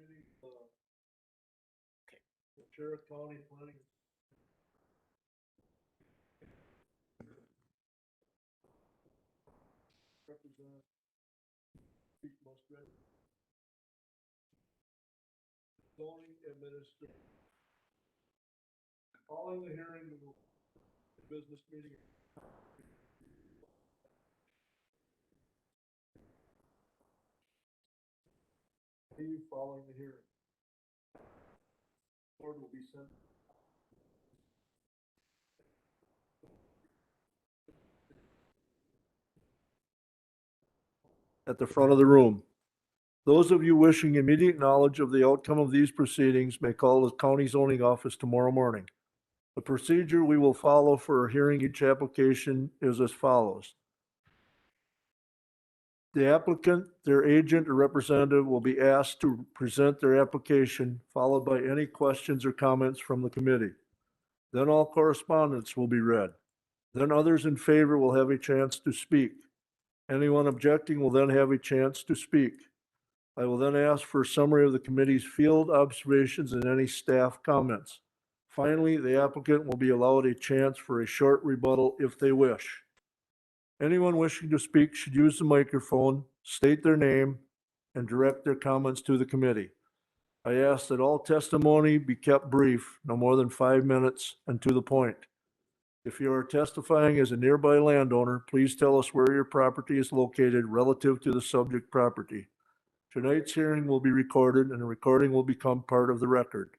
meeting, Sheriff County Planning. Representative Pete Musgrave. Zoning Administrator. Following the hearing, we will business meeting. Following the hearing. Board will be sent. At the front of the room. Those of you wishing immediate knowledge of the outcome of these proceedings may call the county zoning office tomorrow morning. The procedure we will follow for hearing each application is as follows. The applicant, their agent or representative will be asked to present their application, followed by any questions or comments from the committee. Then all correspondence will be read. Then others in favor will have a chance to speak. Anyone objecting will then have a chance to speak. I will then ask for a summary of the committee's field observations and any staff comments. Finally, the applicant will be allowed a chance for a short rebuttal if they wish. Anyone wishing to speak should use the microphone, state their name, and direct their comments to the committee. I ask that all testimony be kept brief, no more than 5 minutes, and to the point. If you are testifying as a nearby landowner, please tell us where your property is located relative to the subject property. Tonight's hearing will be recorded and the recording will become part of the record.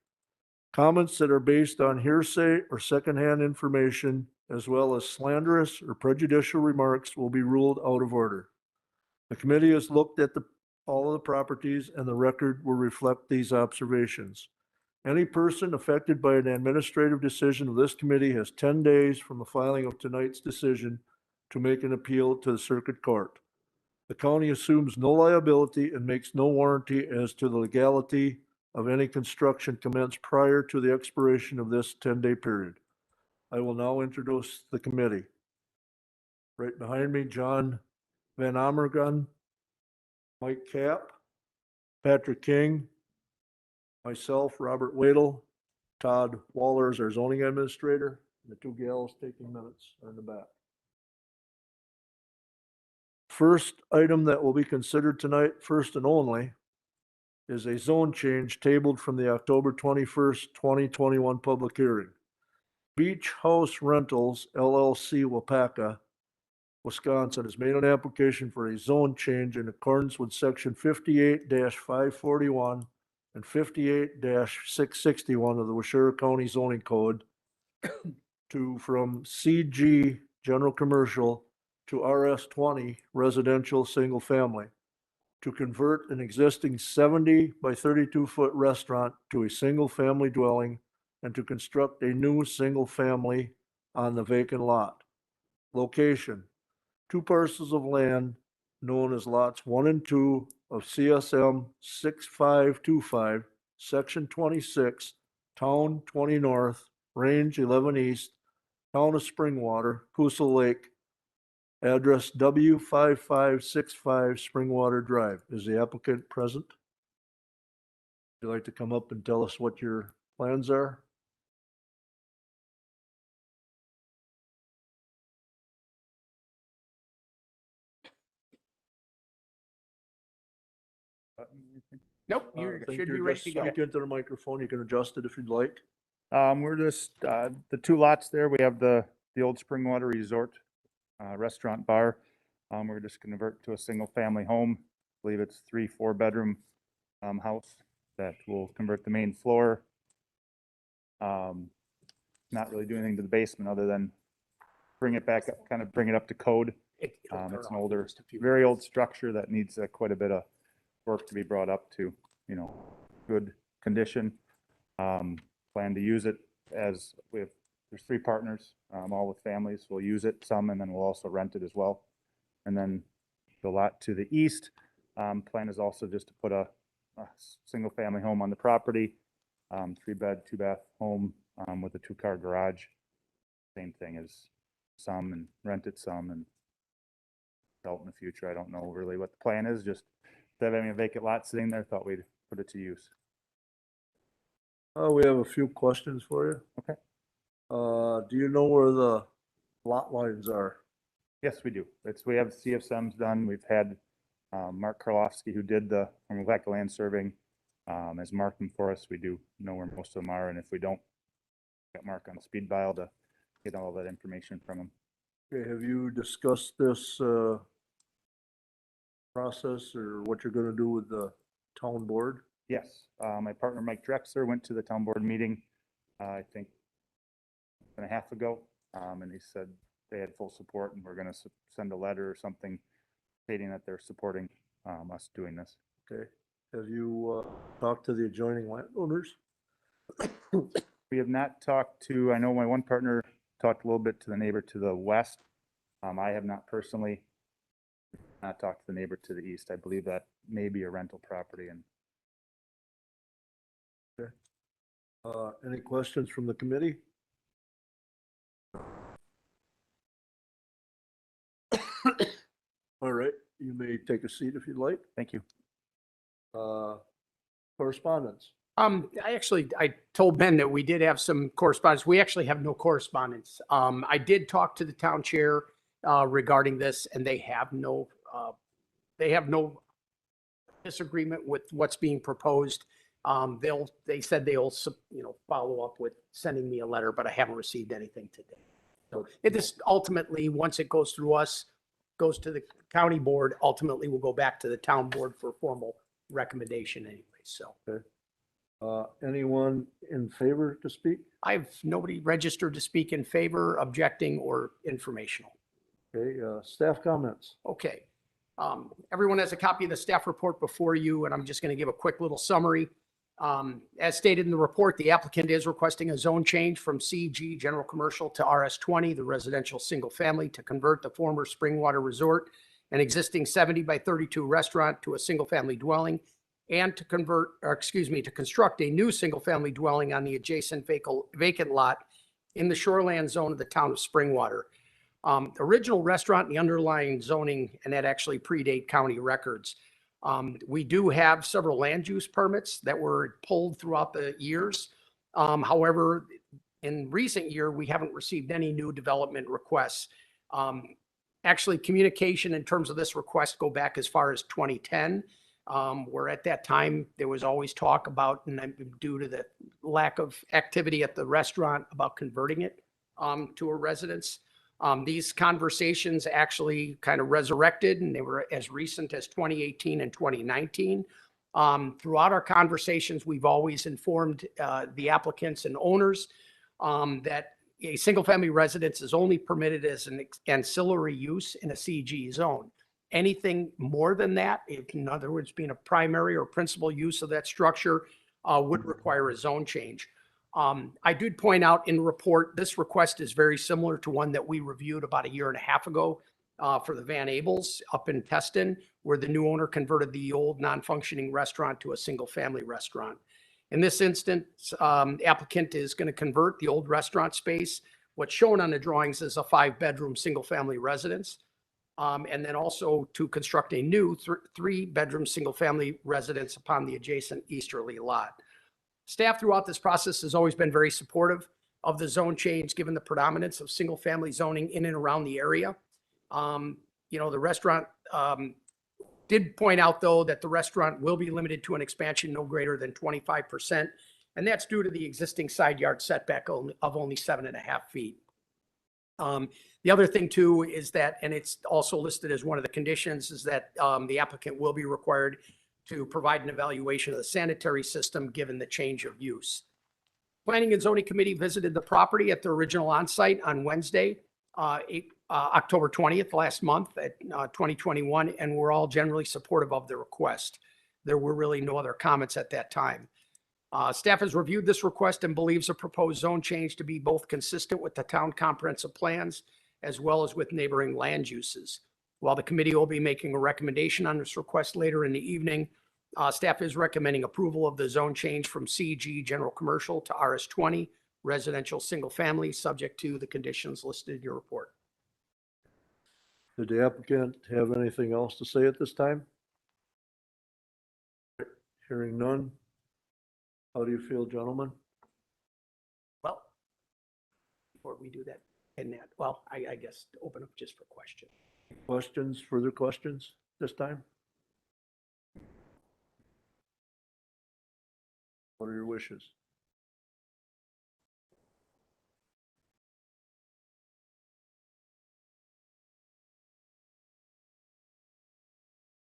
Comments that are based on hearsay or secondhand information, as well as slanderous or prejudicial remarks, will be ruled out of order. The committee has looked at all of the properties and the record will reflect these observations. Any person affected by an administrative decision of this committee has 10 days from the filing of tonight's decision to make an appeal to the circuit court. The county assumes no liability and makes no warranty as to the legality of any construction commenced prior to the expiration of this 10-day period. I will now introduce the committee. Right behind me, John Van Amergen, Mike Kapp, Patrick King, myself, Robert Wadle, Todd Waller is our zoning administrator, and the two gals taking minutes are in the back. First item that will be considered tonight, first and only, is a zone change tabled from the October 21st, 2021 public hearing. Beach House Rentals LLC, Wapaka, Wisconsin, has made an application for a zone change in accordance with section 58-541 and 58-661 of the Washera County Zoning Code from CG General Commercial to RS20 Residential Single Family to convert an existing 70 by 32 foot restaurant to a single family dwelling and to construct a new single family on the vacant lot. Location: 2 parcels of land known as lots 1 and 2 of CSM 6525, section 26, town 20 north, range 11 east, town of Springwater, Coosa Lake, address W5565 Springwater Drive. Is the applicant present? Would you like to come up and tell us what your plans are? Nope, you I think should be you're ready just to go. speak into the microphone. You can adjust it if you'd like. We're just, the 2 lots there, we have the old Springwater Resort, restaurant bar. We're just gonna convert to a single family home. I believe it's 3-4 bedroom, house that will convert the main floor. Not really do anything to the basement other than bring it back up, kind of bring it up to code. It's an older, very old structure that needs quite a bit of work to be brought up to, good condition. Plan to use it as there's 3 partners, all with families. We'll use it some, and then we'll also rent it as well. And then the lot to the east, plan is also just to put a single family home on the property, 3-bed, 2-bath home, with a 2-car garage. Same thing as some, and rent it some and sell it in the future. I don't know really what the plan is, just instead of having a vacant lot sitting there, thought we'd put it to use. We have a few questions for you. Okay. Do you know where the lot lines are? Yes, we do. We have CFSMs done. We've had Mark Karlofsky, who did the from Black Land Surveying, has marked them for us. We do know where most of them are, and if we don't, got Mark on speed dial to get all that information from him. Okay, have you discussed this process or what you're gonna do with the town board? Yes, my partner Mike Drexler went to the town board meeting, I think, a half ago, and he said they had full support, and we're going to send a letter or something stating that they're supporting us doing this. Okay, have you talked to the adjoining landowners? We have not talked to. I know my one partner talked a little bit to the neighbor to the west. I have not personally not talked to the neighbor to the east. I believe that may be a rental property. And Any questions from the committee? All right, you may take a seat if you'd like. thank you. Correspondence. I told Ben that we did have some correspondence. We actually have no correspondence. I did talk to the town chair regarding this, and they have no disagreement with what's being proposed. They said they'll follow up with sending me a letter, but I haven't received anything today. So this ultimately, once it goes through us, goes to the county board, ultimately will go back to the town board for formal recommendation anyway. So Anyone in favor to speak? I have nobody registered to speak in favor, objecting, or informational. Okay, staff comments. Okay. Everyone has a copy of the staff report before you, and I'm just going to give a quick little summary. As stated in the report, the applicant is requesting a zone change from CG General Commercial to RS20, the residential single family, to convert the former Springwater Resort, an existing 70 by 32 restaurant, to a single family dwelling, and to construct a new single family dwelling on the adjacent vacant lot in the shoreland zone of the town of Springwater. Original restaurant and the underlying zoning, and that actually predate county records. We do have several land use permits that were pulled throughout the years. However, in recent year, we haven't received any new development requests. Actually, communication in terms of this request go back as far as 2010, where at that time there was always talk about, and due to the lack of activity at the restaurant, about converting it to a residence. These conversations actually kind of resurrected, and they were as recent as 2018 and 2019. Throughout our conversations, we've always informed the applicants and owners that a single-family residence is only permitted as an ancillary use in a CG zone. Anything more than that, in other words, being a primary or principal use of that structure, would require a zone change. I did point out in the report, this request is very similar to one that we reviewed about 1.5 years ago for the Van Abels up in Teston, where the new owner converted the old non-functioning restaurant to a single-family restaurant. In this instance, the applicant is going to convert the old restaurant space. What's shown on the drawings is a 5-bedroom single-family residence, and then also to construct a new 3-bedroom single-family residence upon the adjacent easterly lot. Staff throughout this process has always been very supportive of the zone change, given the predominance of single-family zoning in and around the area. The restaurant did point out, though, that the restaurant will be limited to an expansion no greater than 25%, and that's due to the existing side yard setback of only 7.5 feet. The other thing, too, is that, and it's also listed as one of the conditions, is that the applicant will be required to provide an evaluation of the sanitary system given the change of use. Planning and Zoning Committee visited the property at the original on-site on Wednesday, October 20th, last month at 2021, and we're all generally supportive of the request. There were really no other comments at that time. Staff has reviewed this request and believes a proposed zone change to be both consistent with the town comprehensive plans as well as with neighboring land uses. While the committee will be making a recommendation on this request later in the evening, staff is recommending approval of the zone change from CG General Commercial to RS20 Residential Single Family, subject to the conditions listed in your report. Did the applicant have anything else to say at this time? Hearing none. How do you feel, gentlemen? Well, before we do that, and that, well, I guess open up just for question. Questions, further questions this time? What are your wishes?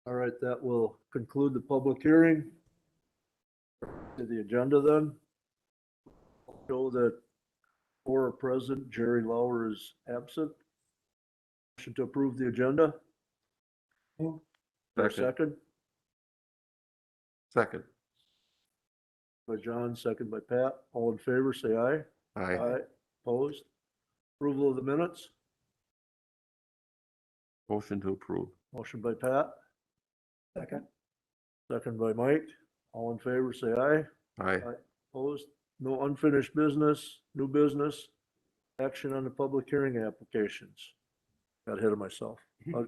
All right, that will conclude the public hearing. To the agenda then. Show that four are present, Jerry Lauer is absent. Motion to approve the agenda. Or second Second. by John, second by Pat. All in favor, say aye. Aye. Opposed? Approval of the minutes. Motion to approve. Motion by Pat. Second. Second by Mike. All in favor, say aye. Aye. Opposed? No unfinished business, new business. Action on the public hearing applications. Got ahead of myself.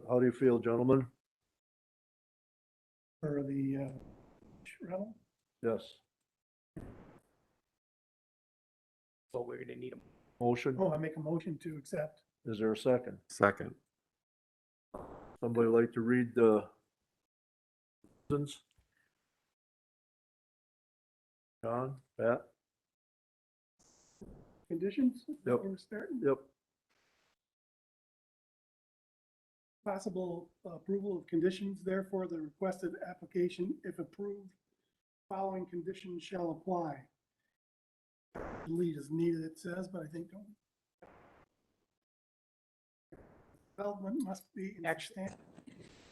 How do you feel, gentlemen? For the rental? Yes. So we're gonna need a Motion? Oh, I make a motion to accept. Is there a second? Second. Somebody like to read the reasons? John, Pat? Conditions? Yep. We're starting. Yep. Possible approval of conditions, therefore the requested application, if approved, following conditions shall apply. Delete is needed, it says, but I think development must be. in Actually- substan-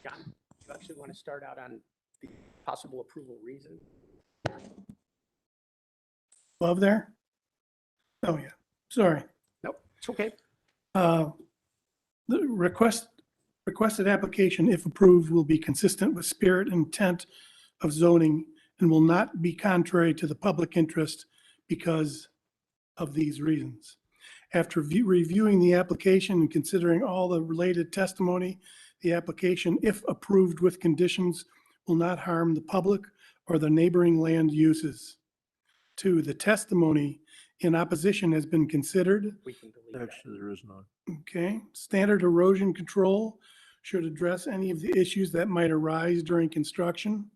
John, you actually want to start out on the possible approval reason? Above there? Oh, yeah, sorry. Nope, it's okay. The requested application, if approved, will be consistent with spirit and intent of zoning and will not be contrary to the public interest because of these reasons. After reviewing the application and considering all the related testimony, the application, if approved with conditions, will not harm the public or the neighboring land uses. 2, the testimony in opposition has been considered. We can delete that. Actually, there is none. Okay, standard erosion control should address any of the issues that might arise during construction.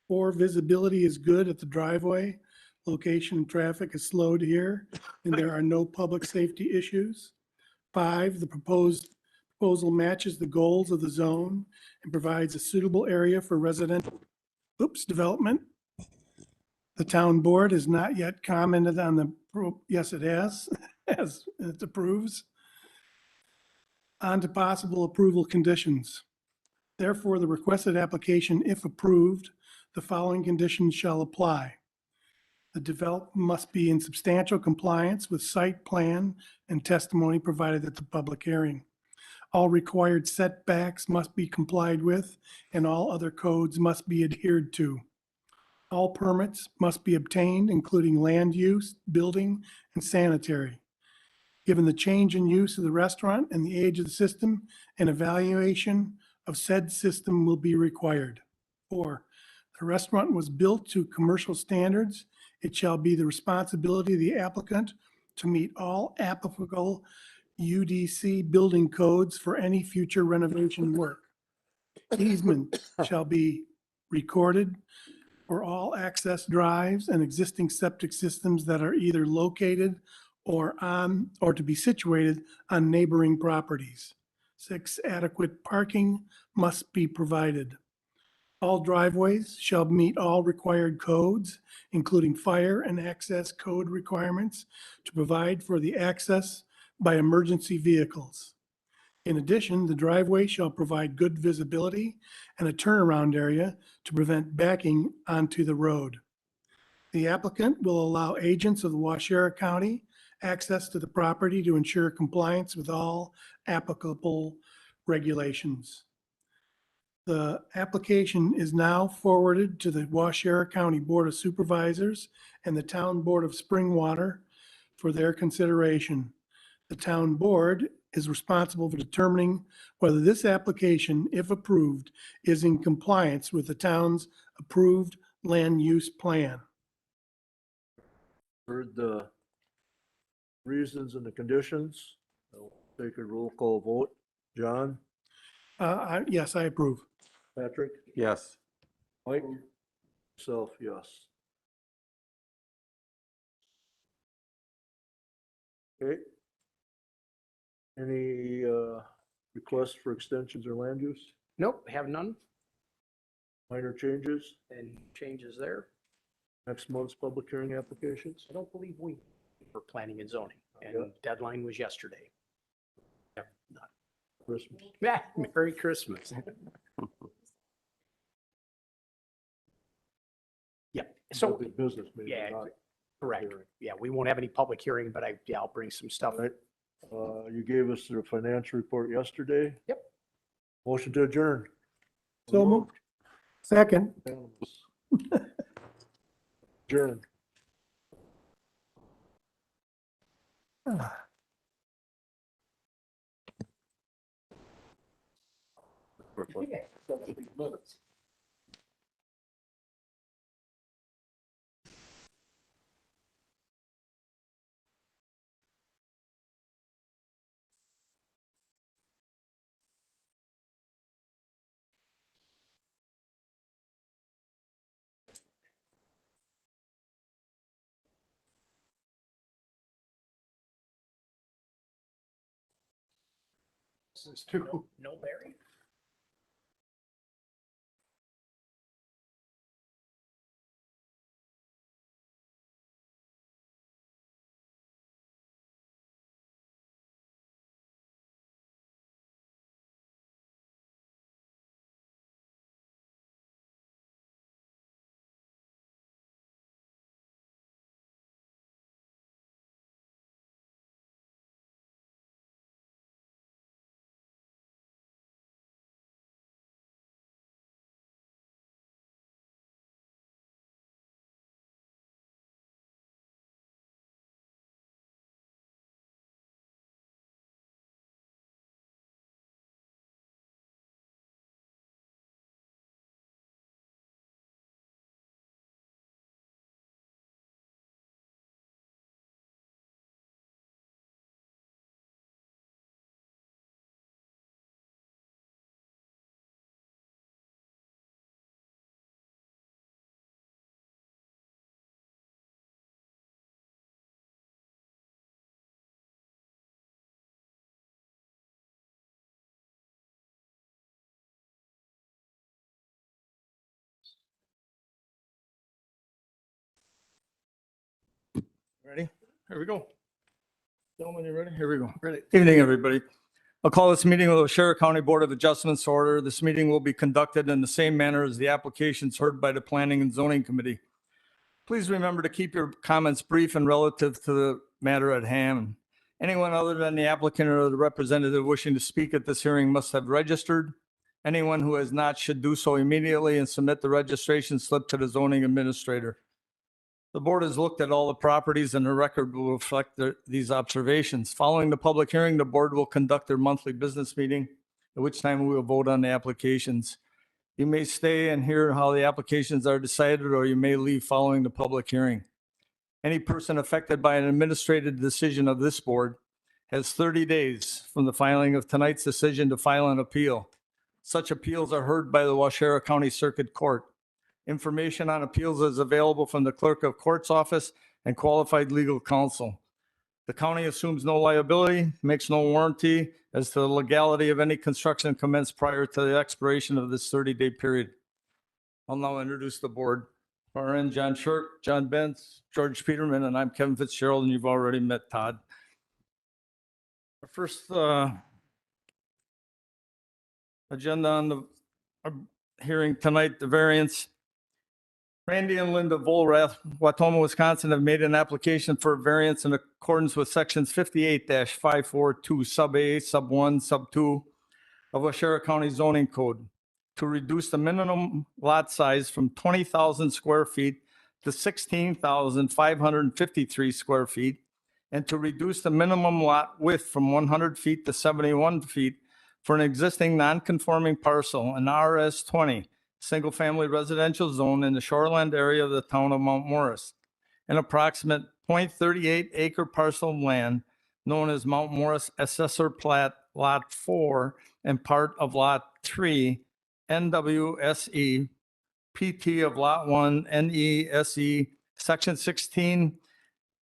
4, visibility is good at the driveway. Location and traffic is slowed here, and there are no public safety issues. 5, the proposal matches the goals of the zone and provides a suitable area for residential, development. The town board has not yet commented on the, yes, it has, as it approves. On to possible approval conditions. Therefore, the requested application, if approved, the following conditions shall apply. The development must be in substantial compliance with site plan and testimony provided at the public hearing. All required setbacks must be complied with, and all other codes must be adhered to. All permits must be obtained, including land use, building, and sanitary. Given the change in use of the restaurant and the age of the system, an evaluation of said system will be required. 4, the restaurant was built to commercial standards. It shall be the responsibility of the applicant to meet all applicable UDC building codes for any future renovation work. Easement shall be recorded for all access drives and existing septic systems that are either located or to be situated on neighboring properties. 6, adequate parking must be provided. All driveways shall meet all required codes, including fire and access code requirements to provide for the access by emergency vehicles. In addition, the driveway shall provide good visibility and a turnaround area to prevent backing onto the road. The applicant will allow agents of the Waushara County access to the property to ensure compliance with all applicable regulations. The application is now forwarded to the Waushara County Board of Supervisors and the Town Board of Springwater for their consideration. The town board is responsible for determining whether this application, if approved, is in compliance with the town's approved land use plan. Heard the reasons and the conditions. I'll take a roll call vote. John, Yes, I approve. Patrick, Yes. Mike, myself, yes. Okay. Any requests for extensions or land use? Nope, have none. Minor changes? And changes there. Next month's public hearing applications? I don't believe we for planning and zoning, Yeah. and deadline was yesterday. Yep, none. Christmas. Yeah, Merry Christmas. Yep, so, Public business maybe, yeah, not correct. hearing. Yeah, we won't have any public hearing, but I'll bring some stuff. Right. You gave us the financial report yesterday. Yep. Motion to adjourn. So moved. Second. Unanimous. Adjourn. This is two. No Barry. Ready? Here we go. Gentlemen, you ready? Here we go. Ready. Evening, everybody. I'll call this meeting of the Sheriff County Board of Adjustments to order. This meeting will be conducted in the same manner as the applications heard by the Planning and Zoning Committee. Please remember to keep your comments brief and relative to the matter at hand. Anyone other than the applicant or the representative wishing to speak at this hearing must have registered. Anyone who has not should do so immediately and submit the registration slip to the zoning administrator. The board has looked at all the properties and the record will reflect these observations. Following the public hearing, the board will conduct their monthly business meeting, at which time we will vote on the applications. You may stay and hear how the applications are decided, or you may leave following the public hearing. Any person affected by an administrative decision of this board has 30 days from the filing of tonight's decision to file an appeal. Such appeals are heard by the Waushara County Circuit Court. Information on appeals is available from the Clerk of Court's office and qualified legal counsel. The county assumes no liability, makes no warranty as to the legality of any construction commenced prior to the expiration of this 30-day period. I'll now introduce the board. Far end, John Shirk, John Benz, George Peterman, and I'm Kevin Fitzgerald, and you've already met Todd. Our first agenda on the hearing tonight, the variance. Randy and Linda Volrath, Watoma, Wisconsin, have made an application for a variance in accordance with sections 58-542 sub A, sub 1, sub 2 of Waushara County zoning code to reduce the minimum lot size from 20,000 square feet to 16,553 square feet, and to reduce the minimum lot width from 100 feet to 71 feet for an existing non-conforming parcel in RS 20 single-family residential zone in the shoreland area of the town of Mount Morris. An approximate 0.38 acre parcel of land known as Mount Morris Assessor Plat Lot 4 and part of Lot 3, NWSE, PT of Lot 1, NESE, Section 16,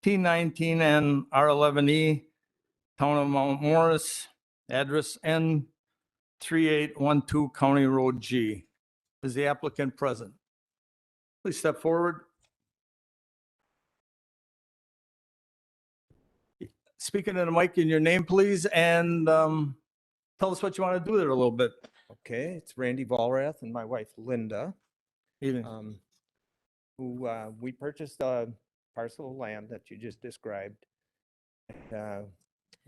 T19 and R11E, Town of Mount Morris, address N3812 County Road G. Is the applicant present? Please step forward. Speaking in the mic in your name, please, and tell us what you want to do there a little bit. Okay, it's Randy Volrath and my wife Linda, Evening. who, we purchased a parcel of land that you just described.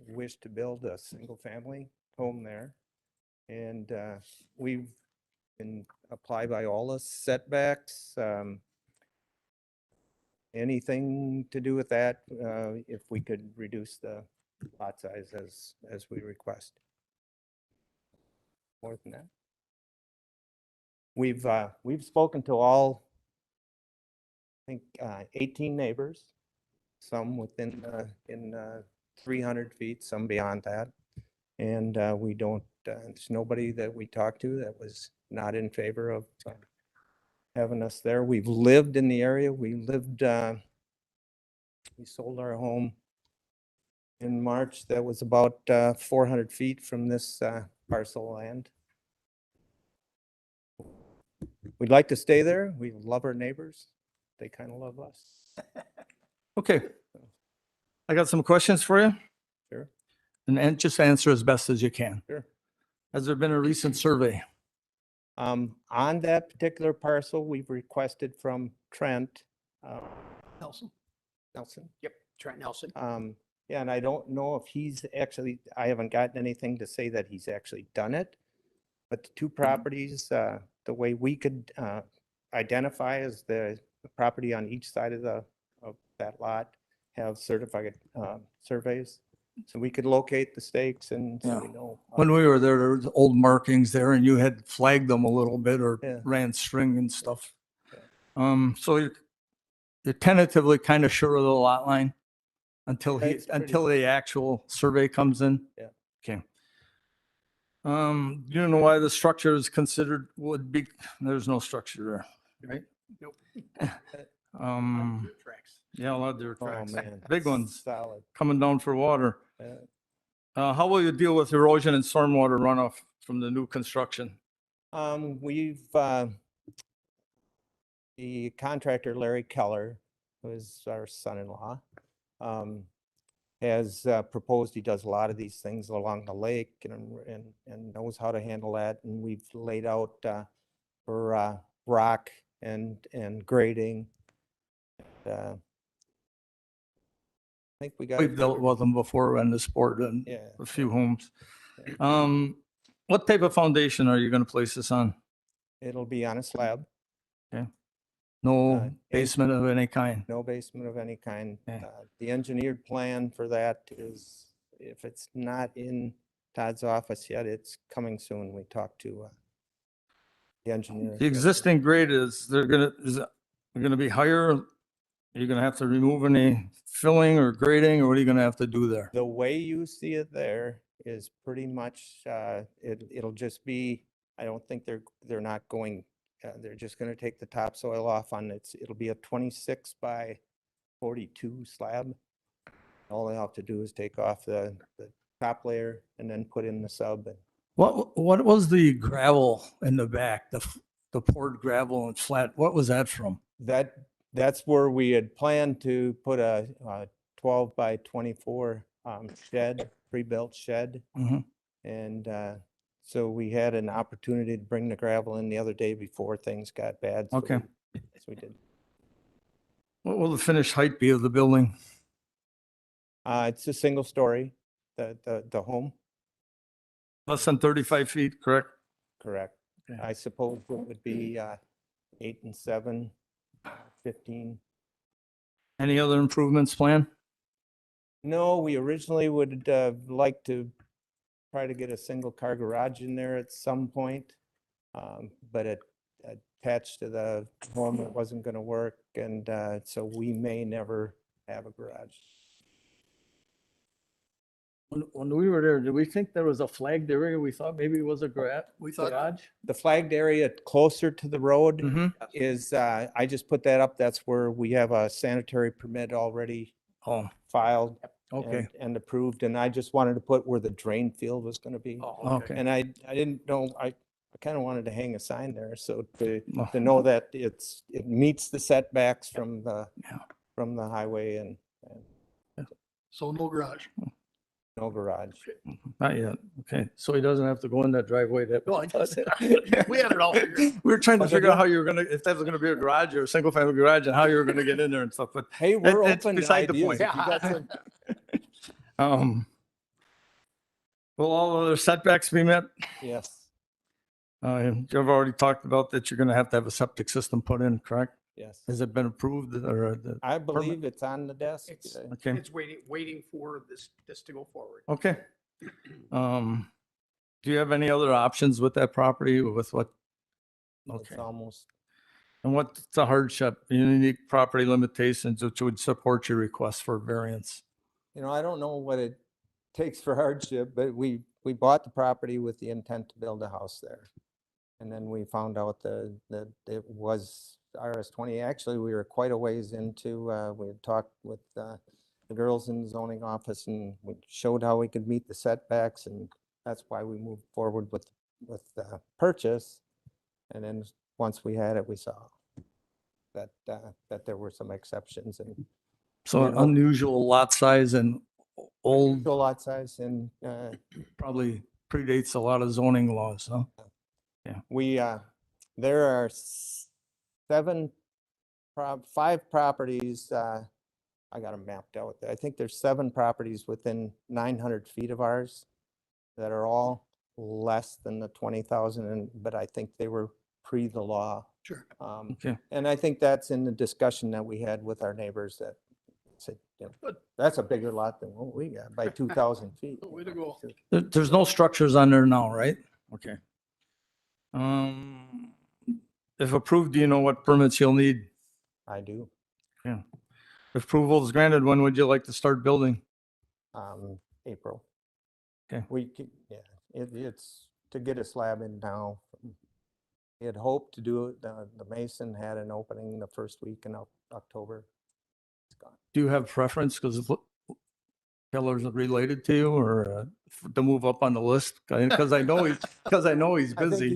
Wish to build a single-family home there. And, we've been applied by all the setbacks, anything to do with that, if we could reduce the lot size as we request. More than that. We've spoken to all, I think, 18 neighbors, some within, in 300 feet, some beyond that. And we don't, there's nobody that we talked to that was not in favor of having us there. We've lived in the area. We lived, we sold our home in March. That was about 400 feet from this parcel of land. We'd like to stay there. We love our neighbors. They kind of love us. Okay. I got some questions for you. Sure. And just answer as best as you can. Sure. Has there been a recent survey? On that particular parcel, we've requested from Trent Nelson? Nelson. Yep, Trent Nelson. Yeah, and I don't know if he's actually, I haven't gotten anything to say that he's actually done it. But the two properties, the way we could identify as the property on each side of that lot have certified surveys. So we could locate the stakes and so we know. When we were there was old markings there and you had flagged them a little bit or Yeah. ran string and stuff. So you're tentatively kind of sure of the lot line until It's pretty- until the actual survey comes in? Yeah. Okay. Do you know why the structure is considered would be, there's no structure there, right? Nope. Tracks. Yeah, a lot of deer Oh, tracks, man. big ones Solid. coming down for water. Yeah. How will you deal with erosion and stormwater runoff from the new construction? We've, the contractor Larry Keller, who is our son-in-law, has proposed, he does a lot of these things along the lake and knows how to handle that. And we've laid out for rock and grading. I think we got. We've dealt with them before on this board and Yeah. a few homes. What type of foundation are you going to place this on? It'll be on a slab, No and- basement of any kind? no basement of any kind. Okay. The engineered plan for that is, if it's not in Todd's office yet, it's coming soon. We talked to the engineer. The existing grade is, is it going to be higher? Are you going to have to remove any filling or grading or what are you going to have to do there? The way you see it there is pretty much, it'll just be, I don't think they're not going, they're just gonna take the topsoil off on it'll be a 26 by 42 slab. All they have to do is take off the top layer and then put in the sub. And What was the gravel in the back, the poured gravel and flat? What was that from? that's where we had planned to put a 12 by 24 shed, pre-built shed. Mhm. And so we had an opportunity to bring the gravel in the other day before things got bad. so Okay. we did. What will the finished height be of the building? It's a single story, the home, Less than 35 feet, correct? correct. Okay. I suppose it would be 8 and 7, 15. Any other improvements planned? No, we originally would like to try to get a single car garage in there at some point. But attached to the home, it wasn't gonna work, and so we may never have a garage. When we were there, did we think there was a flagged area? We thought maybe it was a We thought, garage? The flagged area closer to the road Mm-hmm. is, I just put that up, that's where we have a sanitary permit already Oh, filed. okay. And approved, and I just wanted to put where the drain field was gonna be. Oh, Okay. And I didn't know, I kind of wanted to hang a sign there, so to Oh. know that it meets the setbacks from the, Yeah. from the highway and so no garage. no garage. Not yet. Okay. So he doesn't have to go in that driveway that. No, I just- we had it all figured. We were trying to Oh, did figure out ya? how you were gonna, if that was gonna be a garage or a single family garage and how you were gonna get in there and stuff, but, Hey, we're That's open to beside the ideas. point. If you got some- will all other setbacks be met? Yes, You've already talked about that you're gonna have to have a septic system put in, correct? yes. Has it been approved or? I believe it's on the desk. It's, Okay. it's waiting for this to go forward. Okay. Do you have any other options with that property with what? It's Okay. almost, And what's the hardship, unique property limitations which would support your request for variance? I don't know what it takes for hardship, but we bought the property with the intent to build a house there. And then we found out that it was RS-20. Actually, we were quite a ways into, we had talked with the girls in the zoning office, and we showed how we could meet the setbacks, and that's why we moved forward with the purchase. And then once we had it, we saw that there were some exceptions and So an Yeah. unusual lot size and old, the lot size, and probably predates a lot of zoning laws, huh? we, there are 5 properties, I got them mapped out. I think there's 7 properties within 900 feet of ours that are all less than the 20,000, but I think they were pre the law. Sure. Okay. And I think that's in the discussion that we had with our neighbors that said, that's a bigger lot than what we got by 2,000 feet. Way to go. There's no structures on there now, right? Okay. If approved, do you know what permits you'll need? I do. If approval is granted, when would you like to start building? April. Okay. It's to get a slab in now. We had hoped to do it, the Mason had an opening the first week in October. It's gone. Do you have preference because Keller's related to you or to move up on the list? Because I know he's I think busy.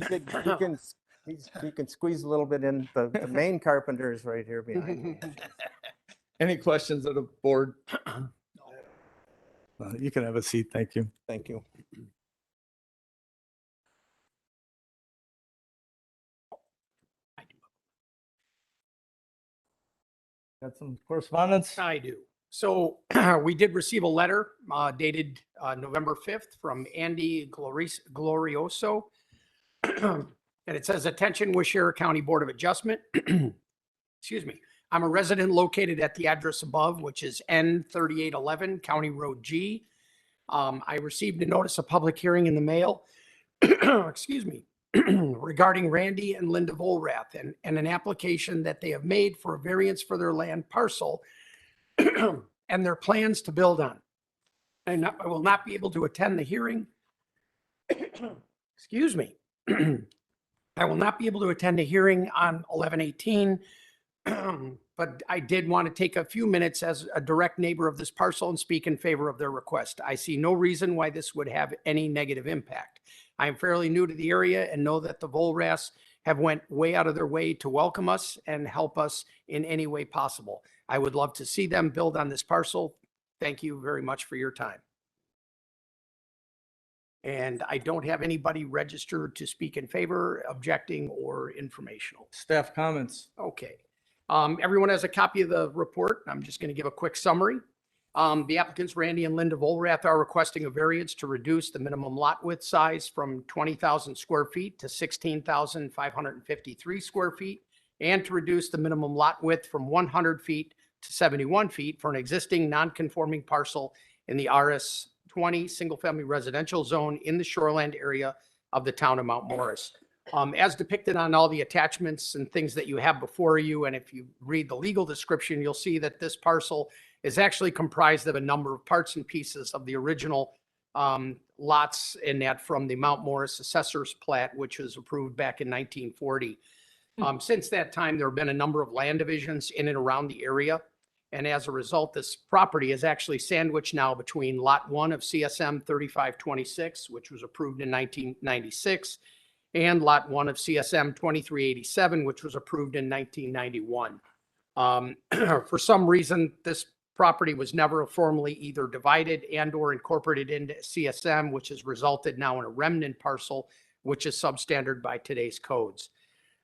he can squeeze a little bit in, the main carpenter is right here behind me. Any questions of the board? You can have a seat. Thank you. Thank you. Got some correspondence? I do. So we did receive a letter dated November 5th from Andy Glorioso. And it says, "Attention, Washera County Board of Adjustment." Excuse me. "I'm a resident located at the address above, which is N3811 County Road G. I received a notice of public hearing in the mail, excuse me, regarding Randy and Linda Volrath and an application that they have made for a variance for their land parcel and their plans to build on. And I will not be able to attend the hearing. Excuse me. I will not be able to attend a hearing on 11/18, but I did want to take a few minutes as a direct neighbor of this parcel and speak in favor of their request. I see no reason why this would have any negative impact. I am fairly new to the area and know that the Volraths have went way out of their way to welcome us and help us in any way possible. I would love to see them build on this parcel. Thank you very much for your time." And I don't have anybody registered to speak in favor, objecting, or informational. Staff comments. Okay. Everyone has a copy of the report. I'm just going to give a quick summary. The applicants, Randy and Linda Volrath, are requesting a variance to reduce the minimum lot width size from 20,000 square feet to 16,553 square feet, and to reduce the minimum lot width from 100 feet to 71 feet for an existing non-conforming parcel in the RS-20 single-family residential zone in the shoreland area of the town of Mount Morris. As depicted on all the attachments and things that you have before you, and if you read the legal description, you'll see that this parcel is actually comprised of a number of parts and pieces of the original lots in that from the Mount Morris Assessor's Plat, which was approved back in 1940. Since that time, there have been a number of land divisions in and around the area. And as a result, this property is actually sandwiched now between Lot 1 of CSM 3526, which was approved in 1996, and Lot 1 of CSM 2387, which was approved in 1991. For some reason, this property was never formally either divided and or incorporated into CSM, which has resulted now in a remnant parcel, which is substandard by today's codes.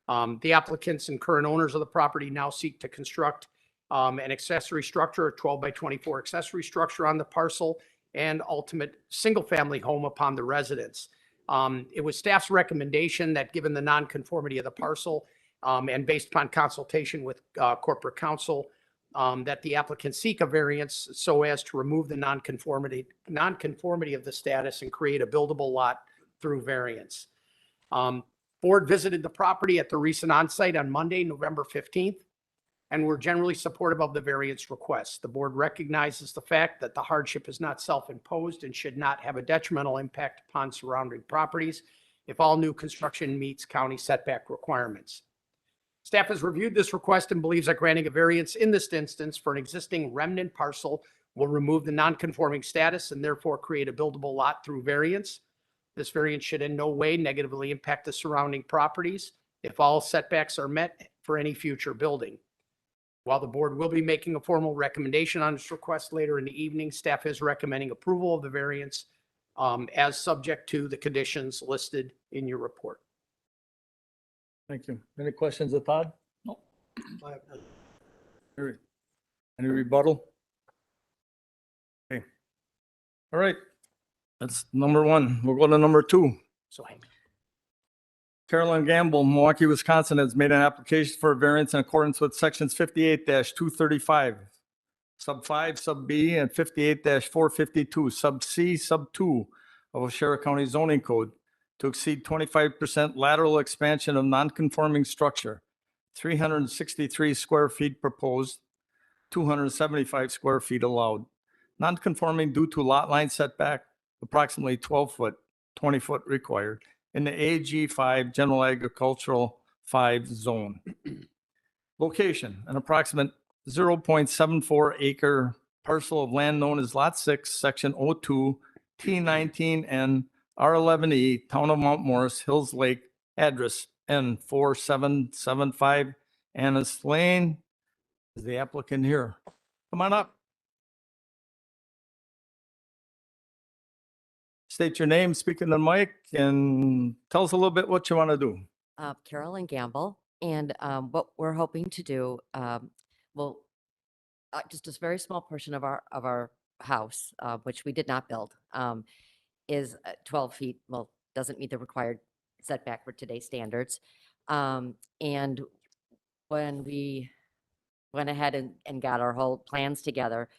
The applicants and current owners of the property now seek to construct an accessory structure, a 12 by 24 accessory structure on the parcel, and ultimate single-family home upon the residence. It was staff's recommendation that given the nonconformity of the parcel and based upon consultation with corporate counsel, that the applicant seek a variance so as to remove the nonconformity of the status and create a buildable lot through variance. Board visited the property at the recent onsite on Monday, November 15th, and were generally supportive of the variance request. The board recognizes the fact that the hardship is not self-imposed and should not have a detrimental impact upon surrounding properties if all new construction meets county setback requirements. Staff has reviewed this request and believes that granting a variance in this instance for an existing remnant parcel will remove the non-conforming status and therefore create a buildable lot through variance. This variance should in no way negatively impact the surrounding properties if all setbacks are met for any future building. While the board will be making a formal recommendation on this request later in the evening, staff is recommending approval of the variance as subject to the conditions listed in your report. Thank you. Any questions of Todd? No. Any rebuttal? Okay. All right. That's number one. We'll go to number two. So hang on. Carolyn Gamble, Milwaukee, Wisconsin, has made an application for a variance in accordance with sections 58-235, sub 5, sub B, and 58-452, sub C, sub 2 of Oshera County zoning code to exceed 25% lateral expansion of non-conforming structure, 363 square feet proposed, 275 square feet allowed. Non-conforming due to lot line setback, approximately 12 foot, 20 foot required in the AG5 General Agricultural 5 zone. Location, an approximate 0.74 acre parcel of land known as Lot 6, Section 02, T19 and R11E, Town of Mount Morris, Hills Lake, address N4775 Annis Lane. Is the applicant here? Come on up. State your name, speak in the mic, and tell us a little bit what you want to do. Carolyn Gamble, and what we're hoping to do, well, just a very small portion of our house, which we did not build, is 12 feet. Well, doesn't meet the required setback for today's standards. And when we went ahead and got our whole plans together,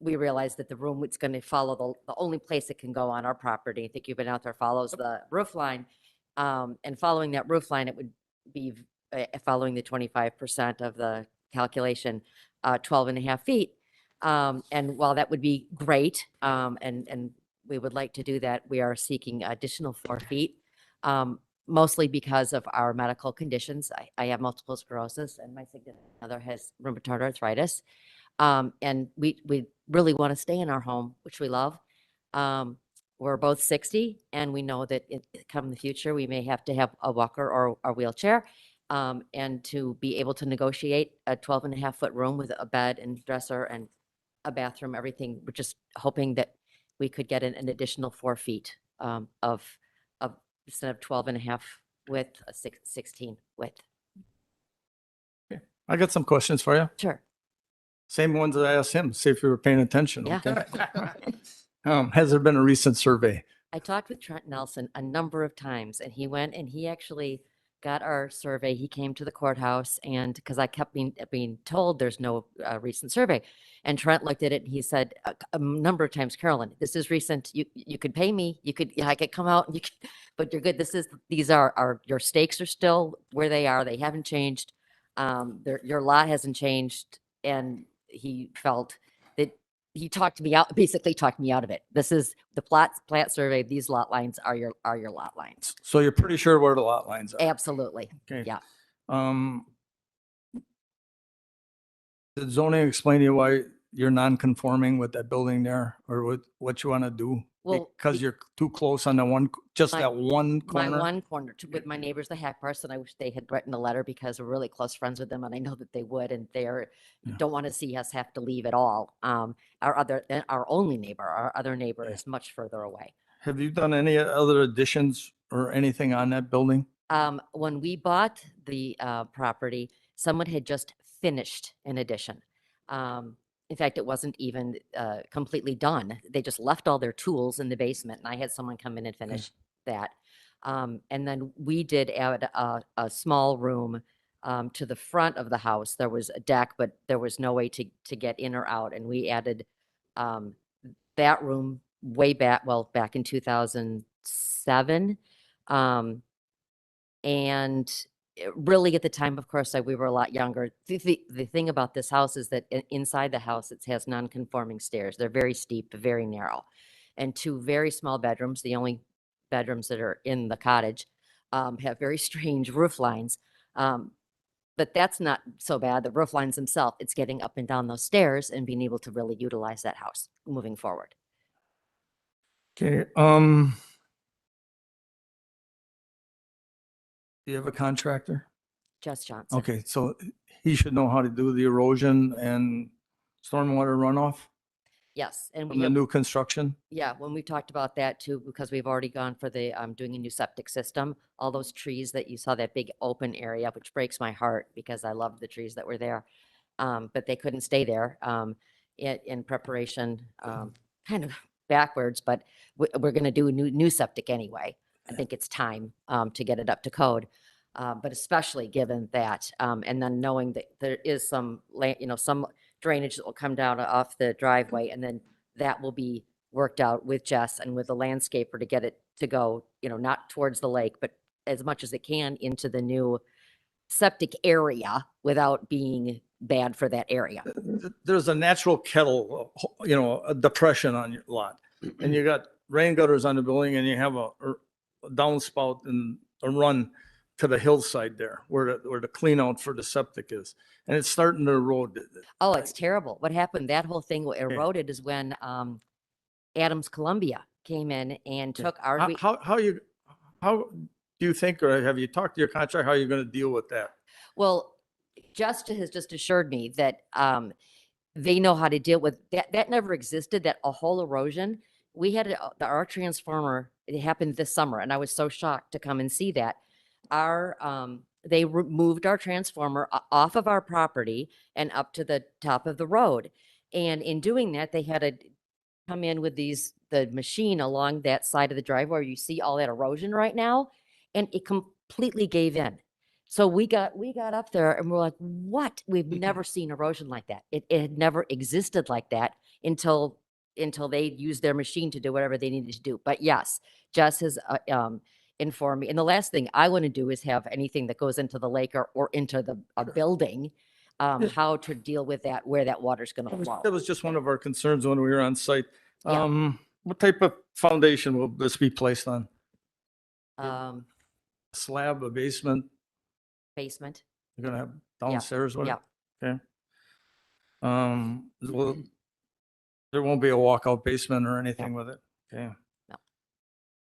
we realized that the room was going to follow the only place it can go on our property. I think you've been out there, follows the roof line. And following that roof line, it would be following the 25% of the calculation, 12 and a half feet. And while that would be great, and we would like to do that, we are seeking additional 4 feet, mostly because of our medical conditions. I have multiple sclerosis and my significant other has rheumatoid arthritis. And we really want to stay in our home, which we love. We're both 60 and we know that come the future, we may have to have a walker or a wheelchair. And to be able to negotiate a 12 and a half foot room with a bed and dresser and a bathroom, everything, we're just hoping that we could get an additional 4 feet of instead of 12 and a half width, a 16 width. I got some questions for you. Sure. Same ones that I asked him, see if you were paying attention. Yeah. Okay. Has there been a recent survey? I talked with Trent Nelson a number of times and he went and he actually got our survey. He came to the courthouse and because I kept being told there's no recent survey. And Trent looked at it and he said a number of times, Carolyn, this is recent. You could pay me. I could come out and but you're good. These are your stakes are still where they are. They haven't changed. Your lot hasn't changed. And he felt that he basically talked me out of it. This is the plat survey. These lot lines are your lot lines. So you're pretty sure where the lot lines are? Absolutely. Okay. Yeah. Did zoning explain to you why you're non-conforming with that building there or what you want to do? Well, Because you're too close on just My- that one My corner? one corner with my neighbors, the Hackbars, and I wish they had written a letter because we're really close friends with them and I know that they would, and Yeah. don't want to see us have to leave at all. Our only neighbor, our other neighbor Yeah. is much further away. Have you done any other additions or anything on that building? When we bought the property, someone had just finished an addition. In fact, it wasn't even completely done. They just left all their tools in the basement and I had someone come in and finish that. And then we did add a small room to the front of the house. There was a deck, but there was no way to get in or out. And we added that room back in 2007. And really at the time, of course, we were a lot younger. The thing about this house is that inside the house, it has non-conforming stairs. They're very steep, very narrow, and two very small bedrooms. The only bedrooms that are in the cottage have very strange roof lines. But that's not so bad. The roof lines themselves, it's getting up and down those stairs and being able to really utilize that house moving forward. Okay, do you have a contractor? Jess Johnson. Okay, so he should know how to do the erosion and stormwater runoff Yes, and from the new construction? yeah, when we talked about that too, because we've already gone for the, doing a new septic system, all those trees that you saw, that big open area, which breaks my heart because I loved the trees that were there. But they couldn't stay there, in preparation, kind of backwards, but we're gonna do a new septic anyway. I think it's time, to get it up to code. But especially given that, and then knowing that there is some some drainage that will come down off the driveway, and then that will be worked out with Jess and with the landscaper to get it to go, not towards the lake, but as much as it can into the new septic area without being bad for that area. There's a natural kettle, a depression on your lot. And you got rain gutters on the building and you have a downspout and a run to the hillside there where the clean out for the septic is. And it's starting to erode. Oh, it's terrible. What happened, that whole thing eroded is when Adams Columbia came in and took our, How do you think, or have you talked to your contractor, how you're going to deal with that? well, Just has just assured me that they know how to deal with that. That never existed, that a whole erosion. We had our transformer, it happened this summer, and I was so shocked to come and see that. They removed our transformer off of our property and up to the top of the road. And in doing that, they had to come in with the machine along that side of the driveway where you see all that erosion right now, and it completely gave in. So we got up there and we're like, what? We've never seen erosion like that. It had never existed like that until they used their machine to do whatever they needed to do. But yes, Jess has informed me. And the last thing I want to do is have anything that goes into the lake or into a building, how to deal with that, where that water's going to flow. That was just one of our concerns when we were on site. Yeah. What type of foundation will this be placed on? Slab, a basement? Basement. You're gonna have downstairs with it? Yeah. Okay. Well, there won't be a walkout basement or anything with it? Okay. No.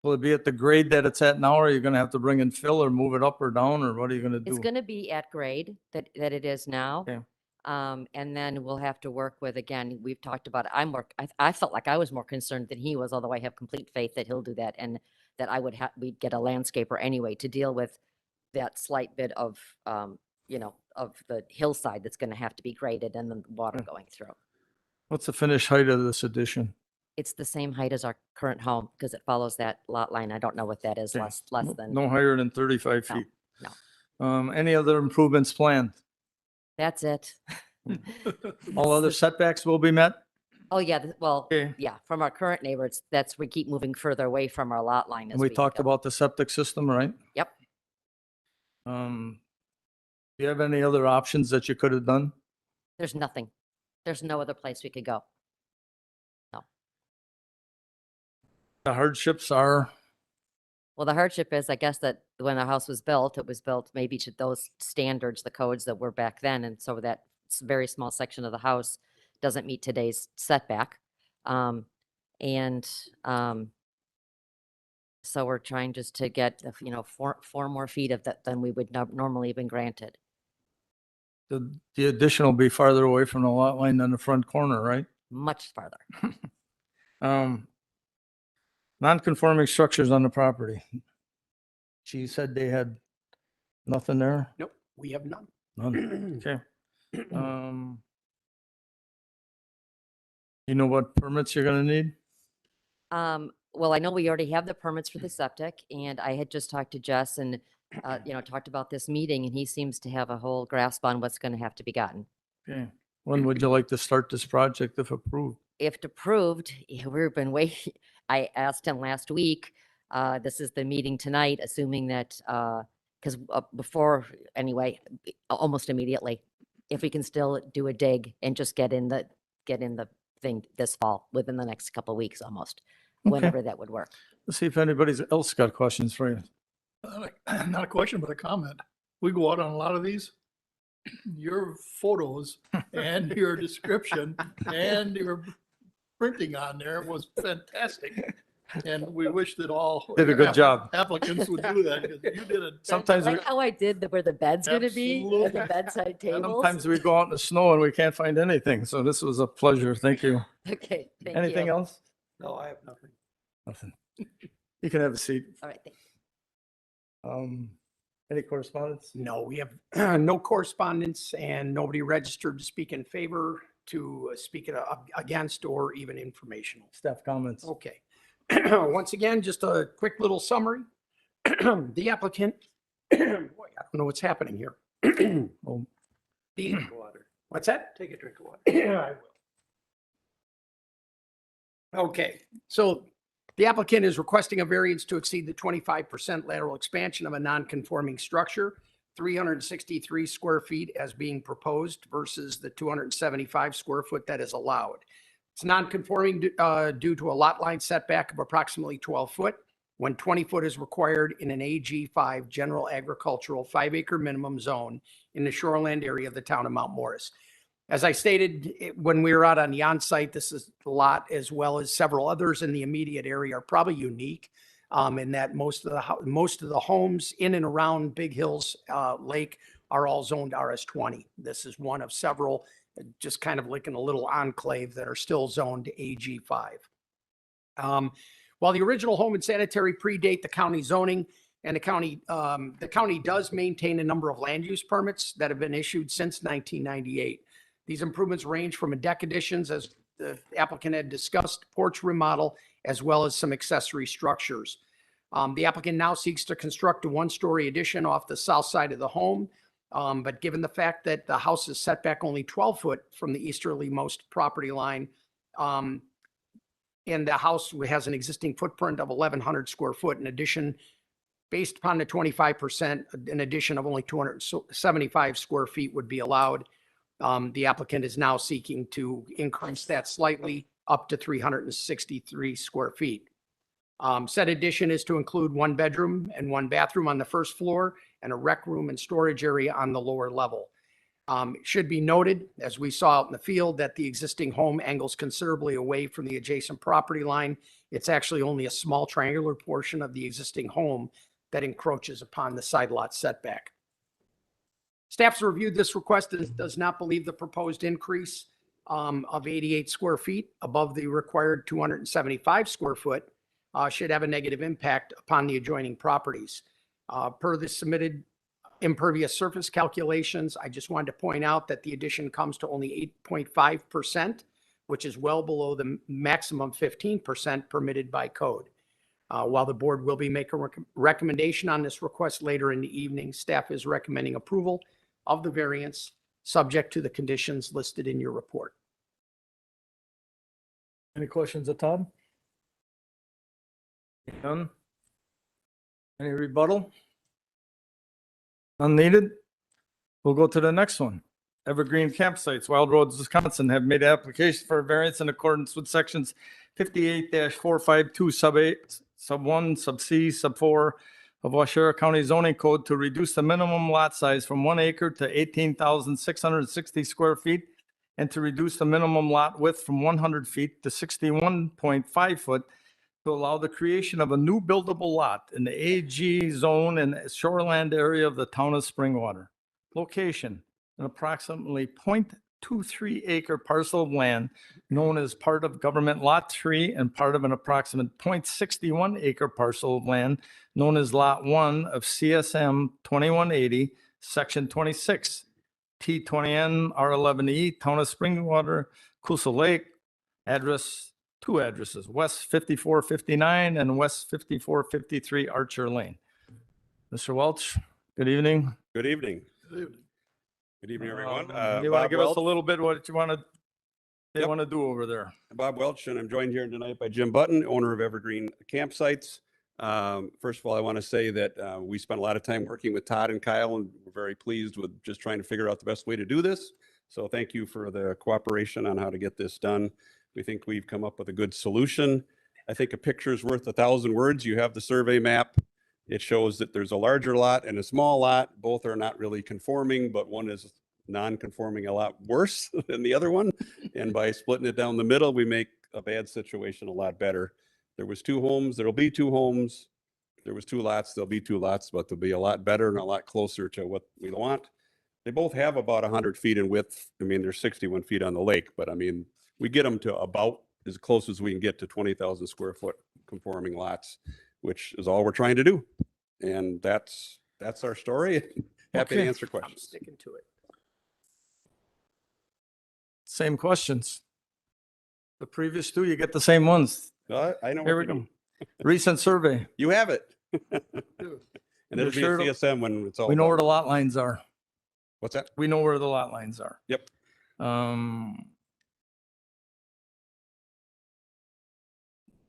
Will it be at the grade that it's at now, or are you gonna have to bring in fill or move it up or down, or what are you gonna do? It's going to be at grade that it is now. Okay. And then we'll have to work with, again, we've talked about, I felt like I was more concerned than he was, although I have complete faith that he'll do that and that we'd get a landscaper anyway to deal with that slight bit of, of the hillside that's going to have to be graded and the water going through. What's the finished height of this addition? It's the same height as our current home because it follows that lot line. I don't know what that is, Okay. less than. No higher than 35 No. feet. Any other improvements planned? That's it. All other setbacks will be met? Oh, yeah, well, Okay. yeah, from our current neighbors, we keep moving further away from our lot line. And we talked about the septic system, right? Yep. Do you have any other options that you could have done? There's nothing. There's no other place we could go. The hardships are, Well, the hardship is, I guess, that when the house was built, it was built maybe to those standards, the codes that were back then. And so that very small section of the house doesn't meet today's setback. And so we're trying just to get, four more feet of that than we would normally have been granted. the addition will be farther away from the lot line than the front corner, right? Much farther. Non-conforming structures on the property. She said they had nothing there? Nope, we have none. None, okay. You know what permits you're gonna need? Well, I know we already have the permits for the septic, and I had just talked to Jess and, talked about this meeting, and he seems to have a whole grasp on what's going to have to be gotten. Okay, when would you like to start this project if approved? If approved, we've been waiting. I asked him last week, this is the meeting tonight, assuming that, because before, anyway, almost immediately, if we can still do a dig and just get in the thing this fall, within the next couple of weeks almost, whenever that would work. Let's see if anybody else got questions for you. Not a question, but a comment. We go out on a lot of these. Your photos and your description and your printing on there was fantastic. And we wish that all. Did a good job. Applicants would do that because you did it. Sometimes we, Like how I did where the bed's gonna be, and the Absolutely. bedside tables. sometimes we go out in the snow and we can't find anything, so this was a pleasure, thank you. Okay, thank Anything you. else? No, I have nothing. Nothing. You can have a seat. All right, thank you. Any correspondence? No, we have no correspondence and nobody registered to speak in favor, to speak against, or even informational. Staff comments? Okay. Once again, just a quick little summary. The applicant, boy, I don't know what's happening here. Oh, What's that? Take a drink of water. Yeah, I will. Okay, so the applicant is requesting a variance to exceed the 25% lateral expansion of a non-conforming structure, 363 square feet as being proposed versus the 275 square foot that is allowed. It's non-conforming due to a lot line setback of approximately 12 foot, when 20 foot is required in an AG5 general agricultural 5-acre minimum zone in the shoreland area of the town of Mount Morris. As I stated, when we were out on the on-site, this is a lot, as well as several others in the immediate area, are probably unique in that most of the homes in and around Big Hills Lake are all zoned RS20. This is one of several, just kind of like in a little enclave, that are still zoned AG5. While the original home and sanitary predate the county zoning, and the county does maintain a number of land use permits that have been issued since 1998. These improvements range from a deck additions, as the applicant had discussed, porch remodel, as well as some accessory structures. The applicant now seeks to construct a one-story addition off the south side of the home. But given the fact that the house is set back only 12 foot from the easterlymost property line, and the house has an existing footprint of 1,100 square foot, in addition, based upon the 25%, an addition of only 275 square feet would be allowed. The applicant is now seeking to increase that slightly up to 363 square feet. Said addition is to include 1 bedroom and 1 bathroom on the first floor and a rec room and storage area on the lower level. It should be noted, as we saw out in the field, that the existing home angles considerably away from the adjacent property line. It's actually only a small triangular portion of the existing home that encroaches upon the side lot setback. Staff's reviewed this request and does not believe the proposed increase of 88 square feet above the required 275 square foot should have a negative impact upon the adjoining properties. Per the submitted impervious surface calculations, I just wanted to point out that the addition comes to only 8.5%, which is well below the maximum 15% permitted by code. While the board will be making a recommendation on this request later in the evening, staff is recommending approval of the variance, subject to the conditions listed in your report. Any questions of Todd? None? Any rebuttal? None needed? We'll go to the next one. Evergreen Campsites, Wild Roads, Wisconsin, have made application for a variance in accordance with sections 58-452 sub 8, sub 1, sub C, sub 4 of Washera County zoning code to reduce the minimum lot size from 1 acre to 18,660 square feet and to reduce the minimum lot width from 100 feet to 61.5 foot to allow the creation of a new buildable lot in the AG zone and shoreland area of the town of Springwater. Location, an approximately 0.23 acre parcel of land known as part of government lot 3 and part of an approximate 0.61 acre parcel of land known as lot 1 of CSM 2180, section 26, T20N R11E, town of Springwater, Coosa Lake, address, two addresses, West 5459 and West 5453 Archer Lane. Mr. Welch, good evening. Good evening. Good evening, everyone. You want to Bob give us a Welch- little bit what you want to, they Yep. want to do over there? Bob Welch, and I'm joined here tonight by Jim Button, owner of Evergreen Campsites. First of all, I want to say that we spent a lot of time working with Todd and Kyle, and we're very pleased with just trying to figure out the best way to do this. So thank you for the cooperation on how to get this done. We think we've come up with a good solution. I think a picture is worth 1,000 words. You have the survey map. It shows that there's a larger lot and a small lot. Both are not really conforming, but one is non-conforming a lot worse than the other one. And by splitting it down the middle, we make a bad situation a lot better. There was 2 homes, there'll be 2 homes. There was 2 lots, there'll be 2 lots, but they'll be a lot better and a lot closer to what we want. They both have about 100 feet in width. I mean, there's 61 feet on the lake, but I mean, we get them to about as close as we can get to 20,000 square foot conforming lots, which is all we're trying to do. And that's our story. Happy to Okay. answer I'm questions. sticking to it. Same questions. The previous 2, you get the same ones. I know. Here what we you go. mean. Recent survey. You have it. And You're it'll be a sure to- CSM when it's all. We know where done. the lot lines are. What's that? We know where the lot lines are. Yep.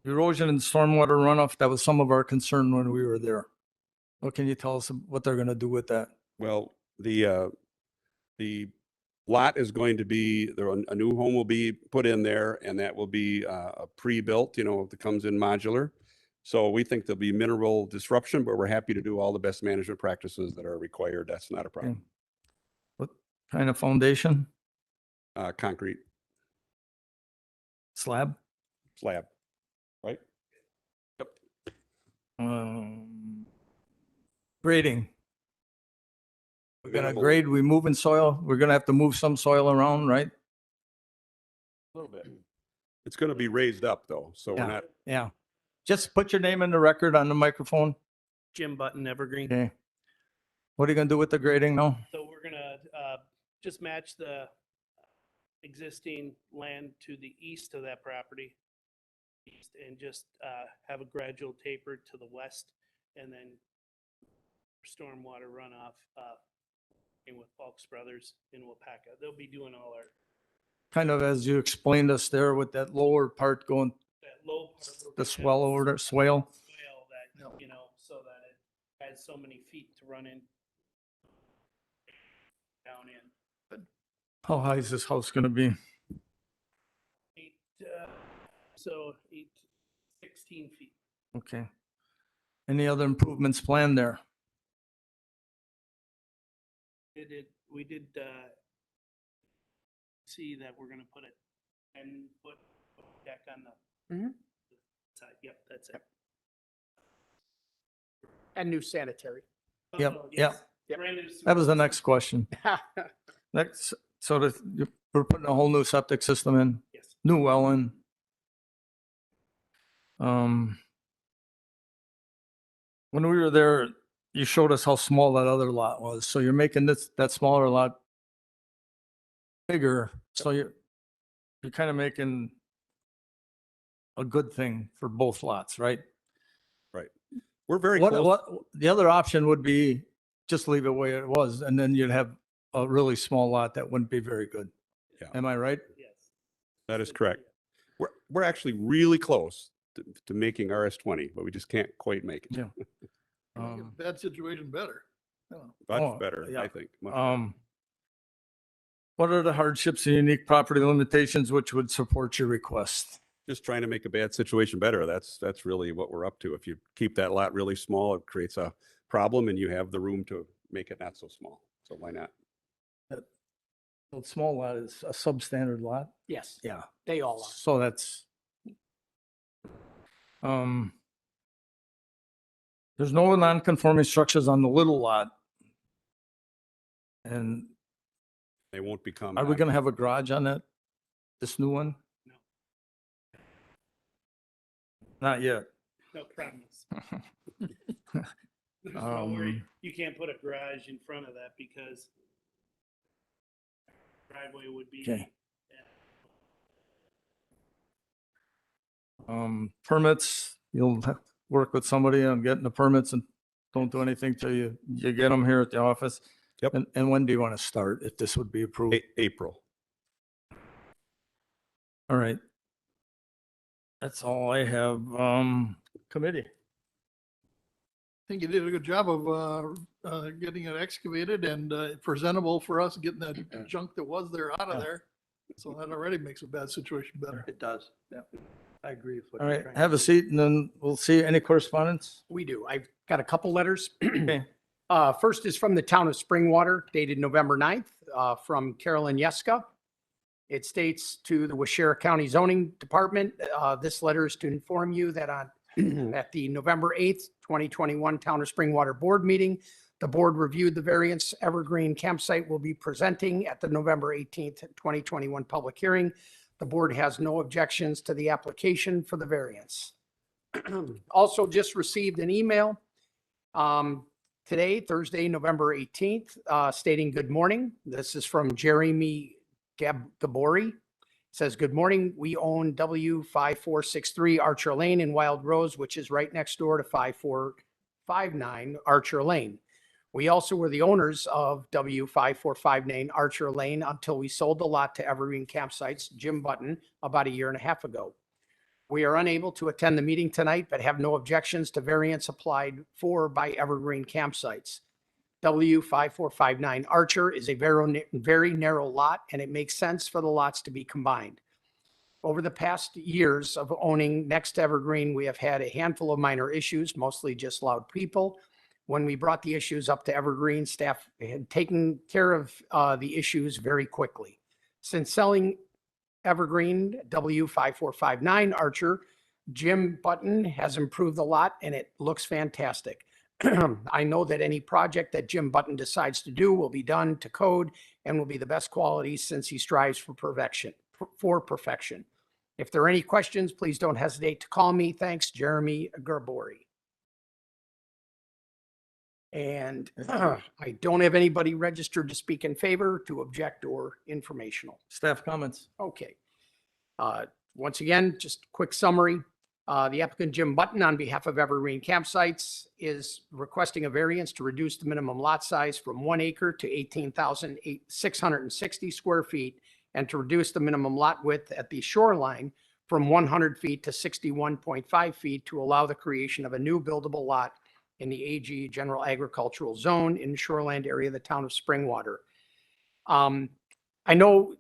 Erosion and stormwater runoff, that was some of our concern when we were there. What can you tell us what they're going to do with that? Well, the lot is going to be, a new home will be put in there, and that will be a pre-built, that comes in modular. So we think there'll be mineral disruption, but we're happy to do all the best management practices that are required. That's not a problem. What kind of foundation? Concrete Slab? slab, right? Grading. We're gonna Minimal. grade, we moving soil. We're gonna have to move some soil around, right? A little bit. It's going to be raised up though, so we're Yeah. not, Yeah. Just put your name in the record on the microphone. Jim Button, Evergreen. Okay. What are you gonna do with the grading now? So we're gonna just match the existing land to the east of that property. East, and just have a gradual taper to the west, and then stormwater runoff and with Falks Brothers in Wapaka. They'll be doing all our, Kind of as you explained us there with that lower part going, that low part. we're the gonna swell have over there, swale. swale that, so that it has so many feet to run in. Down in. How high is this house gonna be? 16 feet. Okay. Any other improvements planned there? We did see that we're gonna put a 10-foot deck on the Mhm. side. Yep, that's it. And new sanitary. Yep, Oh, yep. yes. Yep. Brand new That was the sewer next question. system. Next, so we're putting a whole new septic system in, Yes. new well in. When we were there, you showed us how small that other lot was. So you're making that smaller lot bigger. So you're kind of making a good thing for both lots, right? We're very What, close. the other option would be just leave it where it was, and then you'd have a really small lot that wouldn't be very good. Yeah. Am I right? Yes. That is correct. We're actually really close to making RS20, but we just can't quite make it. Yeah. Um, Bad situation better. Much Oh, better, yeah. I think. much better. What are the hardships and unique property limitations which would support your request? Just trying to make a bad situation better. That's really what we're up to. If you keep that lot really small, it creates a problem and you have the room to make it not so small. So why not? A small lot is a substandard lot. Yes, Yeah. they all are. So that's, there's no non-conforming structures on the little lot. And They won't become. are we going to have a garage on that, this new one? No. Not yet. No promise. There's no way, Um, you can't put a garage in front of that because driveway would be. Okay. Permits, you'll have to work with somebody on getting the permits and don't do anything till you get them here at the office. Yep. And when do you want to start, if this would be approved? April. All right. That's all I have. Committee. I think you did a good job of getting it excavated and presentable for us, getting that junk that was there out Yeah. of there. So that already makes a bad situation better. It does. Yeah. I agree with what All you're right, trying to have a do. seat and then we'll see. Any correspondence? We do. I've got a couple letters. Okay. First is from the town of Springwater dated November 9th, from Carolyn Yeska. It states to the Washera County Zoning Department, this letter is to inform you that at the November 8th, 2021 Town of Springwater Board meeting, the board reviewed the variance Evergreen campsite will be presenting at the November 18th, 2021 public hearing. The board has no objections to the application for the variance. Also just received an email today, Thursday, November 18th, stating good morning. This is from Jeremy Gabori. Says, good morning. We own W5463 Archer Lane in Wild Rose, which is right next door to 5459 Archer Lane. We also were the owners of W5459 Archer Lane until we sold the lot to Evergreen Campsites, Jim Button, about a year and a half ago. We are unable to attend the meeting tonight, but have no objections to variance applied for by Evergreen Campsites. W5459 Archer is a very narrow lot, and it makes sense for the lots to be combined. Over the past years of owning next to Evergreen, we have had a handful of minor issues, mostly just loud people. When we brought the issues up to Evergreen, staff had taken care of the issues very quickly. Since selling Evergreen W5459 Archer, Jim Button has improved the lot and it looks fantastic. I know that any project that Jim Button decides to do will be done to code and will be the best quality since he strives for perfection. If there are any questions, please don't hesitate to call me. Thanks, Jeremy Gerbori. And I don't have anybody registered to speak in favor, to object, or informational. Staff comments? Okay. Once again, just quick summary. The applicant Jim Button, on behalf of Evergreen Campsites, is requesting a variance to reduce the minimum lot size from 1 acre to 18,660 square feet and to reduce the minimum lot width at the shoreline from 100 feet to 61.5 feet to allow the creation of a new buildable lot in the AG General Agricultural Zone in the shoreland area of the town of Springwater. I know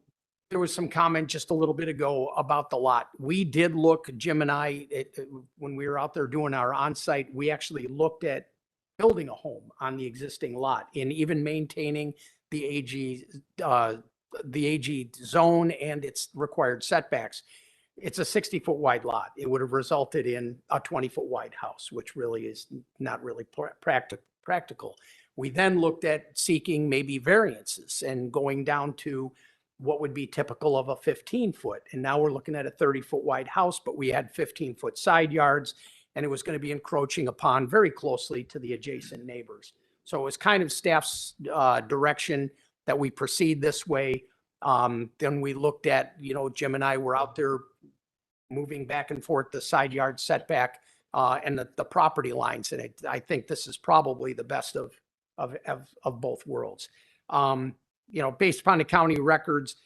there was some comment just a little bit ago about the lot. We did look, Jim and I, when we were out there doing our on-site, we actually looked at building a home on the existing lot and even maintaining the AG zone and its required setbacks. It's a 60-foot wide lot. It would have resulted in a 20-foot wide house, which really is not really practical. We then looked at seeking maybe variances and going down to what would be typical of a 15-foot. And now we're looking at a 30-foot wide house, but we had 15-foot side yards, and it was going to be encroaching upon very closely to the adjacent neighbors. So it was kind of staff's direction that we proceed this way. Then we looked at, Jim and I were out there moving back and forth the side yard setback and the property lines in it. I think this is probably the best of both worlds. Based upon the county records,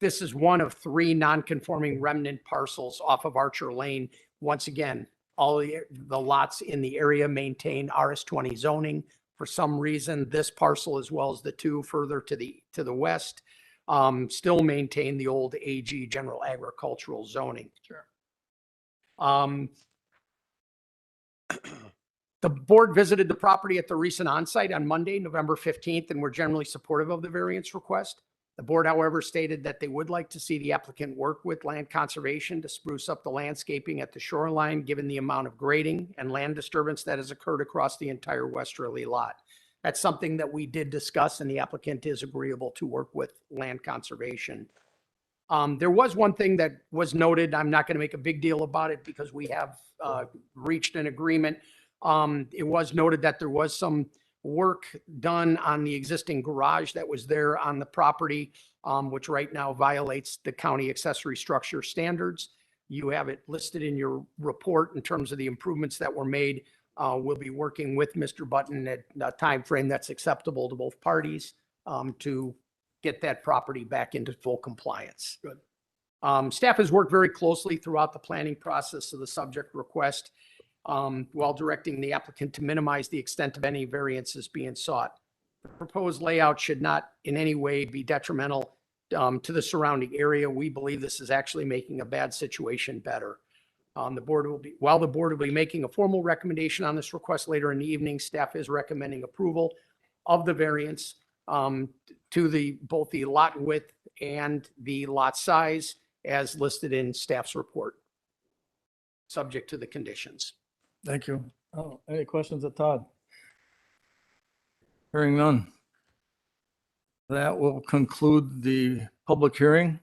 this is one of 3 non-conforming remnant parcels off of Archer Lane. Once again, all the lots in the area maintain RS20 zoning. For some reason, this parcel, as well as the 2 further to the west, still maintain the old AG general agricultural zoning. Sure. The board visited the property at the recent onsite on Monday, November 15th, and were generally supportive of the variance request. The board, however, stated that they would like to see the applicant work with land conservation to spruce up the landscaping at the shoreline, given the amount of grading and land disturbance that has occurred across the entire westerly lot. That's something that we did discuss, and the applicant is agreeable to work with land conservation. There was one thing that was noted. I'm not going to make a big deal about it because we have reached an agreement. It was noted that there was some work done on the existing garage that was there on the property, which right now violates the county accessory structure standards. You have it listed in your report in terms of the improvements that were made. We'll be working with Mr. Button at a timeframe that's acceptable to both parties to get that property back into full compliance. Good. Staff has worked very closely throughout the planning process of the subject request, while directing the applicant to minimize the extent of any variances being sought. The proposed layout should not in any way be detrimental to the surrounding area. We believe this is actually making a bad situation better. While the board will be making a formal recommendation on this request later in the evening, staff is recommending approval of the variance to both the lot width and the lot size as listed in staff's report, subject to the conditions. Thank you. Oh, any questions of Todd? Hearing none. That will conclude the public hearing.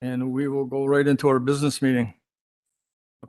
And we will go right into our business meeting.